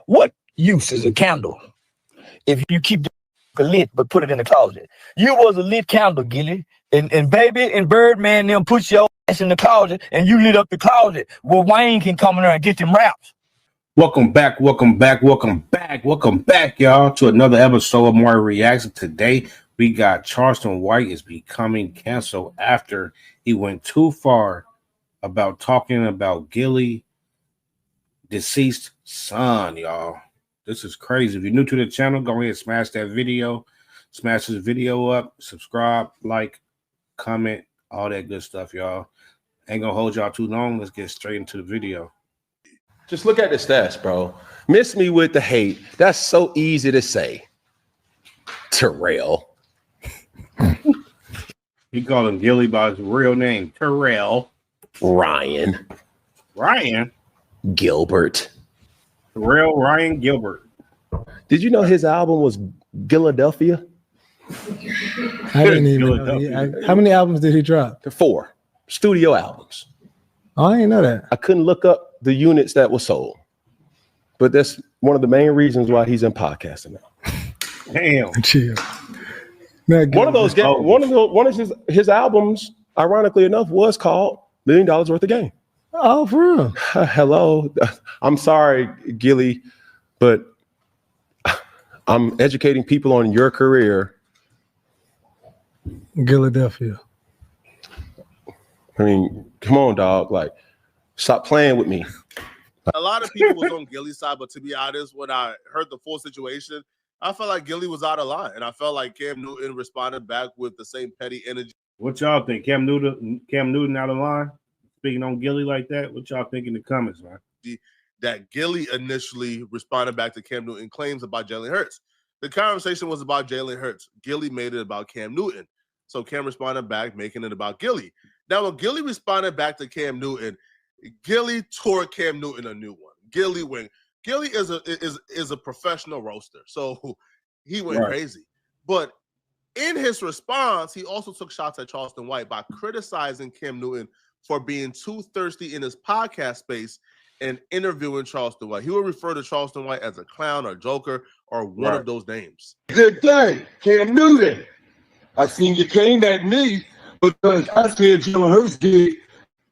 What use is a candle if you keep it lit but put it in the closet? You was a lit candle, Gillie. And Baby and Birdman them put your ass in the closet and you lit up the closet where Wayne can come in there and get them raps. Welcome back, y'all, to another episode of More Reaction. Today, we got Charleston White is becoming canceled after he went too far about talking about Gillie deceased son, y'all. This is crazy. If you're new to the channel, go ahead and smash that video. Smash this video up, subscribe, like, comment, all that good stuff, y'all. Ain't gonna hold y'all too long. Let's get straight into the video. Just look at the stats, bro. Miss me with the hate. That's so easy to say. Terrell. He called him Gillie by his real name, Terrell. Ryan. Gilbert. Terrell Ryan Gilbert. Did you know his album was Philadelphia? I didn't even know. How many albums did he drop? 4 studio albums. Oh, I didn't know that. I couldn't look up the units that were sold, but that's one of the main reasons why he's in podcasting now. Damn. Chill. One of his albums, ironically enough, was called $1 Million Worth of Game. Oh, for real? Hello. I'm sorry, Gillie, but I'm educating people on your career. Philadelphia. I mean, come on, dog. Like, stop playing with me. A lot of people was on Gillie's side, but to be honest, when I heard the full situation, I felt like Gillie was out of line, and I felt like Cam Newton responded back with the same petty energy. What y'all think? Cam Newton out of line? Speaking on Gillie like that? What y'all think in the comments, man? That Gillie initially responded back to Cam Newton claims about Jalen Hurts. The conversation was about Jalen Hurts. Gillie made it about Cam Newton. So Cam responded back, making it about Gillie. Now, when Gillie responded back to Cam Newton, Gillie tore Cam Newton a new one. Gillie is a professional roaster, so he went crazy. But in his response, he also took shots at Charleston White by criticizing Cam Newton for being too thirsty in his podcast space and interviewing Charleston White. He would refer to Charleston White as a clown or joker or one of those names. Good day, Cam Newton. I seen you came at me because I said Jalen Hurts did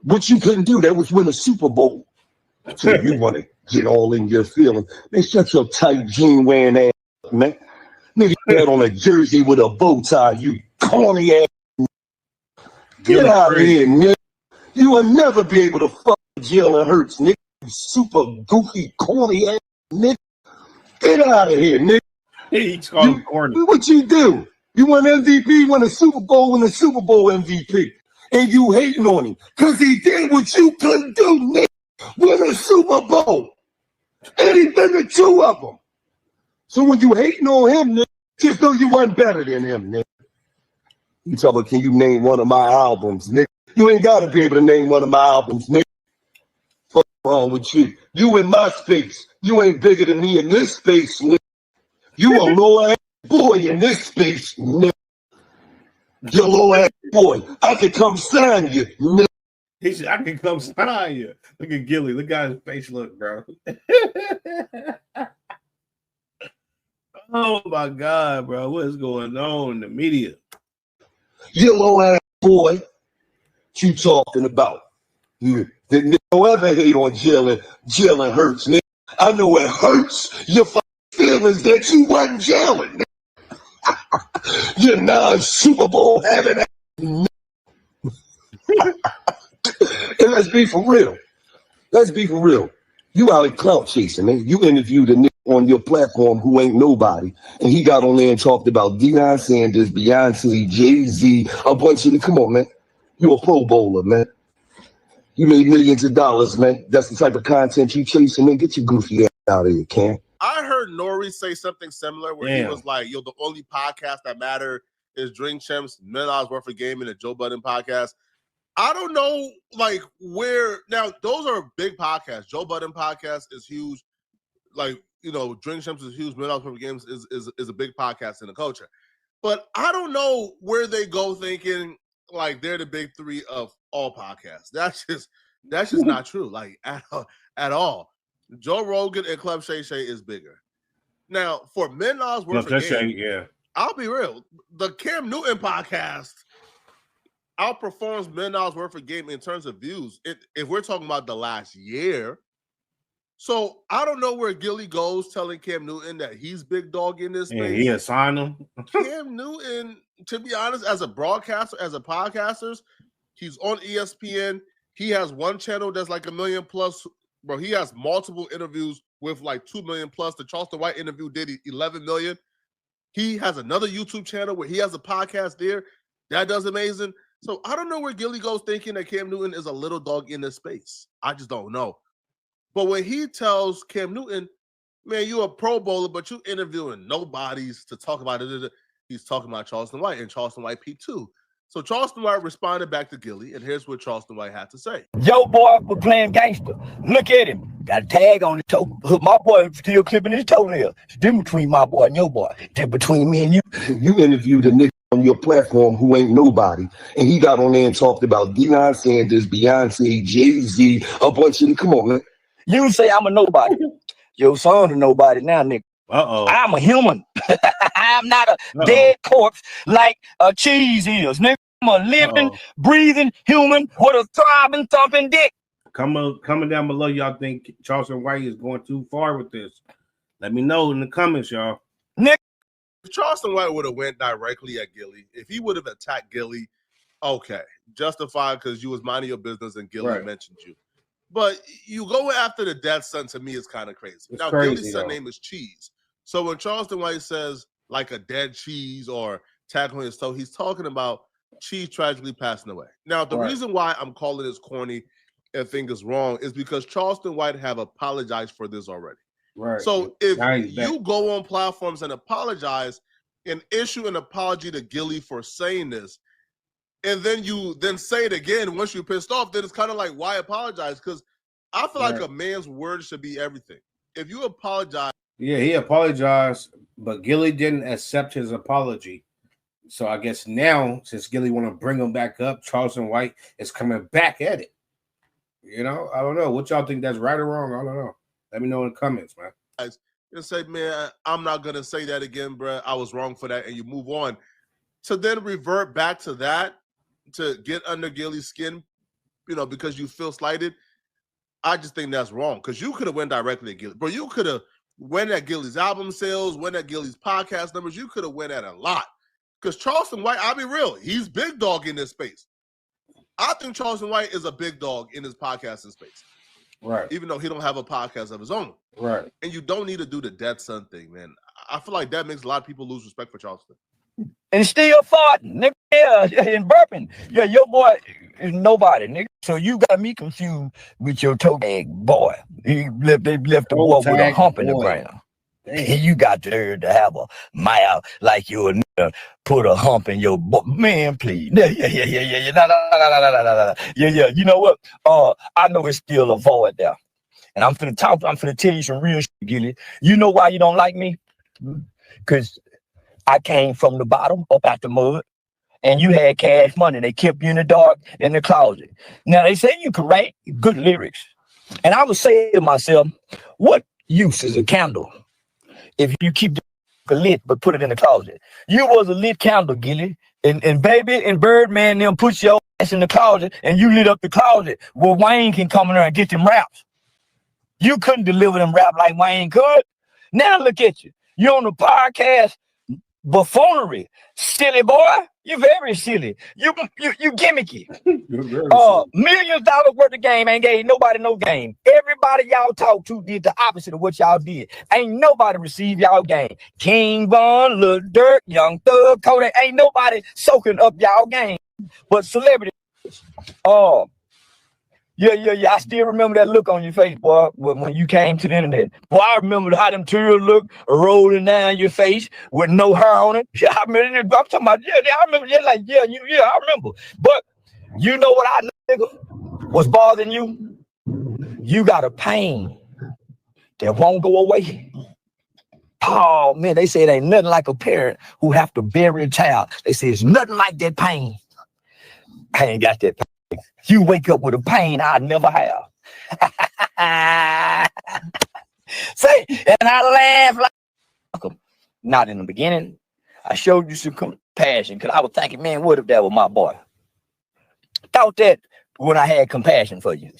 what you couldn't do. That was win a Super Bowl. So you want to get all in your feelings. Man, shut your tight jean wearing ass up, man. Nigga had on a jersey with a bow tie, you corny ass. Get out of here, nigga. You will never be able to fuck Jalen Hurts, nigga. You super goofy, corny ass nigga. Get out of here, nigga. He's called him corny. What you do? You won MVP, won a Super Bowl MVP. And you hating on him. Because he did what you couldn't do, nigga. Win a Super Bowl. And he been to 2 of them. So when you hating on him, nigga, just know you weren't better than him, nigga. You talk about, can you name one of my albums, nigga? You ain't got to be able to name one of my albums, nigga. What's wrong with you? You in my space. You ain't bigger than me in this space, nigga. You a low-ass boy in this space, nigga. You low-ass boy. I can come sign you, nigga. He said, I can come sign you. Look at Gillie. Look at his face look, bro. Oh, my God, bro. What is going on in the media? You low-ass boy. What you talking about? Don't ever hate on Jalen Hurts, nigga. I know it hurts your feelings that you wasn't Jalen. You're not Super Bowl having that. And let's be for real. You out here clout chasing, man. You interviewed a nigga on your platform who ain't nobody. And he got on there and talked about Deion Sanders, Beyonce, Jay-Z, a bunch of them. Come on, man. You a Pro Bowler, man. You made millions of dollars, man. That's the type of content you chasing, man. Get your goofy ass out of here, Cam. I heard Nori say something similar where he was like, yo, the only podcast that matter is Drink Champs, $1 million worth of game in the Joe Budden podcast. I don't know, like, where now those are big podcasts. Joe Budden podcast is huge. Like, you know, Drink Champs is huge. $1 million worth of games is a big podcast in the culture. But I don't know where they go thinking like they're the big 3 of all podcasts. That's just not true, like at all. Joe Rogan and Club Shay Shay is bigger. Now, for $1 worth of game, yeah. I'll be real. The Cam Newton podcast outperforms $1 worth of game in terms of views. If we're talking about the last year. So I don't know where Gillie goes telling Cam Newton that he's big dog in this space. Yeah, he assigned him. Cam Newton, to be honest, as a broadcaster, as a podcaster, he's on ESPN. He has one channel that's like 1 million plus. Bro, he has multiple interviews with like 2 million plus. The Charleston White interview did 11 million. He has another YouTube channel where he has a podcast there. That does amazing. So I don't know where Gillie goes thinking that Cam Newton is a little dog in this space. I just don't know. But when he tells Cam Newton, man, you're a Pro Bowler, but you interviewing nobodies to talk about it, he's talking about Charleston White, and Charleston White peaked too. So Charleston White responded back to Gillie, and here's what Charleston White had to say. Yo, boy, we're playing gangster. Look at him. Got a tag on his toe. My boy still clipping his toenail. It's different between my boy and your boy. It's between me and you. You interviewed a nigga on your platform who ain't nobody, and he got on there and talked about Deion Sanders, Beyonce, Jay-Z, a bunch of them. Come on, man. You say I'm a nobody. Your son a nobody now, nigga. I'm a human. I'm not a dead corpse like a cheese is, nigga. I'm a living, breathing human with a throbbing, thumping dick. Coming down below, y'all think Charleston White is going too far with this? Let me know in the comments, y'all. Nick, if Charleston White would have went directly at Gillie, if he would have attacked Gillie, okay, justified because you was minding your business and Gillie mentioned you. But you go after the dead son, to me, is kind of crazy. Now, Gillie's son name is Cheese. So when Charleston White says like a dead cheese or tackling his toe, he's talking about Cheese tragically passing away. Now, the reason why I'm calling this corny and think it's wrong is because Charleston White have apologized for this already. Right. So if you go on platforms and apologize and issue an apology to Gillie for saying this, and then you say it again once you're pissed off, then it's kind of like, why apologize? Because I feel like a man's word should be everything. If you apologize. Yeah, he apologized, but Gillie didn't accept his apology. So I guess now, since Gillie want to bring him back up, Charleston White is coming back at it. You know, I don't know. What y'all think, that's right or wrong? I don't know. Let me know in the comments, man. And say, man, I'm not going to say that again, bro. I was wrong for that. And you move on. To then revert back to that, to get under Gillie's skin, you know, because you feel slighted, I just think that's wrong. Because you could have went directly at Gillie. Bro, you could have went at Gillie's album sales, went at Gillie's podcast numbers. You could have went at a lot. Because Charleston White, I'll be real, he's big dog in this space. I think Charleston White is a big dog in his podcasting space. Right. Even though he don't have a podcast of his own. Right. And you don't need to do the dead son thing, man. I feel like that makes a lot of people lose respect for Charleston. And still farting, nigga. Yeah, and burping. Yeah, your boy is nobody, nigga. So you got me confused with your toe tag boy. They left the boy with a hump in the ground. And you got the nerve to have a mouth like you would put a hump in your boy. Man, please. Yeah. Yeah. You know what? I know it's still a void there. And I'm finna tell you some real shit, Gillie. You know why you don't like me? Because I came from the bottom up out the mud, and you had cash money. They kept you in the dark in the closet. Now, they say you can write good lyrics. And I would say to myself, what use is a candle if you keep the lit but put it in the closet? You was a lit candle, Gillie. And baby and Birdman them put your ass in the closet, and you lit up the closet where Wayne can come in there and get them raps. You couldn't deliver them rap like Wayne could. Now look at you. You're on the podcast. Buffoonery, silly boy. You very silly. You gimmicky. $millions worth of game ain't gave nobody no game. Everybody y'all talk to did the opposite of what y'all did. Ain't nobody received y'all game. King Von, Lil Durk, Young Thug, Kodak. Ain't nobody soaking up y'all game. But celebrities. Yeah. I still remember that look on your face, boy, when you came to the internet. Boy, I remember how them tears look rolling down your face with no hair on it. Yeah, I remember. I'm talking about, I remember. I remember. But you know what nigga, was bothering you? You got a pain that won't go away. Oh, man, they say it ain't nothing like a parent who have to bury a child. They say it's nothing like that pain. I ain't got that pain. You wake up with a pain I never have. Say, and I laugh like not in the beginning. I showed you some compassion because I was thinking, man, what if that was my boy? Thought that when I had compassion for you.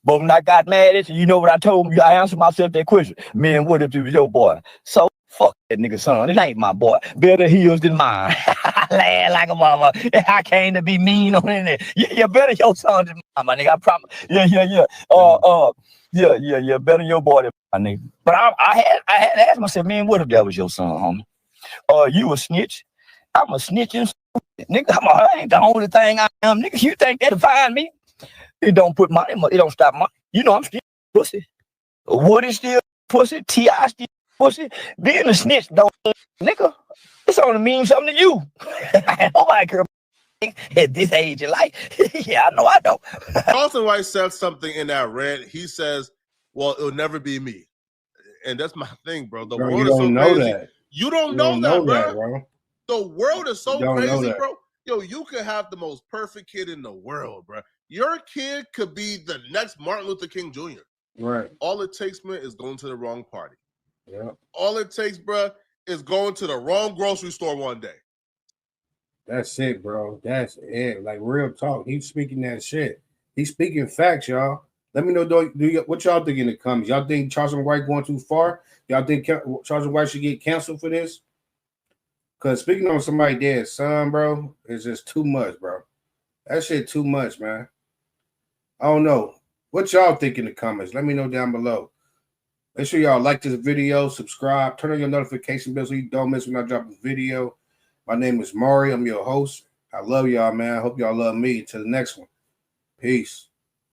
But when I got mad at you, you know what I told you? I answered myself that question. Man, what if it was your boy? So fuck that nigga son. It ain't my boy. Better heels than mine. I laugh like a mama. I came to be mean on it. You better your son than mine, my nigga. I promise. Yeah. Yeah. Better your boy than my nigga. But I had asked myself, man, what if that was your son, homie? You a snitch? I'm a snitching nigga. I ain't the only thing I am, nigga. You think that define me? It don't put my, it don't stop my, I'm still pussy. Woody still pussy. T.I. still pussy. Being a snitch, don't, nigga, it's only mean something to you. Nobody care at this age of life. Yeah, I know I don't. Charleston White said something in that rant. He says, well, it'll never be me. And that's my thing, bro. The world is so crazy. You don't know that, bro. The world is so crazy, bro. Yo, you could have the most perfect kid in the world, bro. Your kid could be the next Martin Luther King Jr. Right. All it takes, man, is going to the wrong party. Yeah. All it takes, bro, is going to the wrong grocery store one day. That's it, bro. That's it. Like real talk. He's speaking that shit. He's speaking facts, y'all. Let me know what y'all think in the comments. Y'all think Charleston White going too far? Y'all think Charleston White should get canceled for this? Because speaking on somebody dead son, bro, is just too much, bro. That shit too much, man. I don't know. What y'all think in the comments? Let me know down below. Make sure y'all like this video, subscribe, turn on your notification bell so you don't miss when I drop a video. My name is Mari. I'm your host. I love y'all, man. I hope y'all love me. Until the next one. Peace.